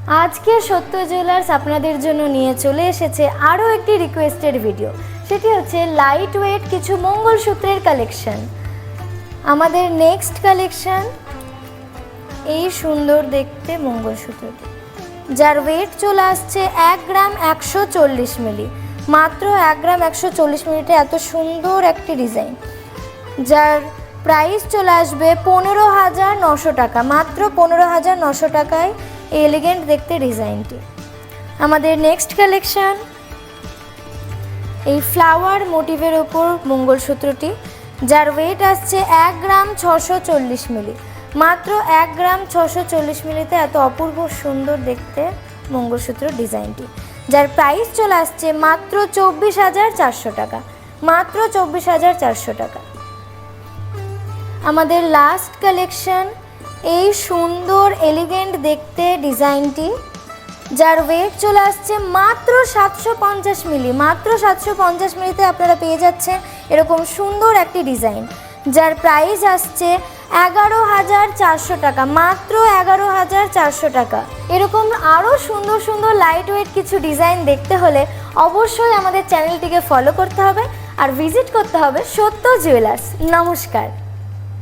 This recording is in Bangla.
আজকে সত্য জুয়েলার্স আপনাদের জন্য নিয়ে চলে এসেছে আরও একটি রিকোয়েস্টেড ভিডিও। সেটি হচ্ছে লাইট ওয়েট কিছু মঙ্গলসূত্রের কালেকশন। আমাদের নেক্সট কালেকশন এই সুন্দর দেখতে মঙ্গলসূত্রটি, যার ওয়েট চলে আসছে 1 গ্রাম 140 মিলি। মাত্র 1 গ্রাম 140 মিলিতে এত সুন্দর একটি ডিজাইন, যার প্রাইস চলে আসবে 15,900 টাকা। মাত্র 15,900 টাকায় এই এলিগেন্ট দেখতে ডিজাইনটি। আমাদের নেক্সট কালেকশন এই ফ্লাওয়ার মোটিভের ওপর মঙ্গলসূত্রটি, যার ওয়েট আসছে 1 গ্রাম 640 মিলি। মাত্র 1 গ্রাম 640 মিলিতে এত অপূর্ব সুন্দর দেখতে মঙ্গলসূত্র ডিজাইনটি, যার প্রাইস চলে আসছে মাত্র 24,400 টাকা। মাত্র 24,400 টাকা। আমাদের লাস্ট কালেকশন এই সুন্দর এলিগেন্ট দেখতে ডিজাইনটি, যার ওয়েট চলে আসছে মাত্র 750 মিলি। মাত্র 750 মিলিতে আপনারা পেয়ে যাচ্ছেন এরকম সুন্দর একটি ডিজাইন, যার প্রাইস আসছে 11,400 টাকা। মাত্র 11,400 টাকা। এরকম আরও সুন্দর সুন্দর লাইট ওয়েট কিছু ডিজাইন দেখতে হলে অবশ্যই আমাদের চ্যানেলটিকে ফলো করতে হবে আর ভিজিট করতে হবে সত্য জুয়েলার্স। নমস্কার।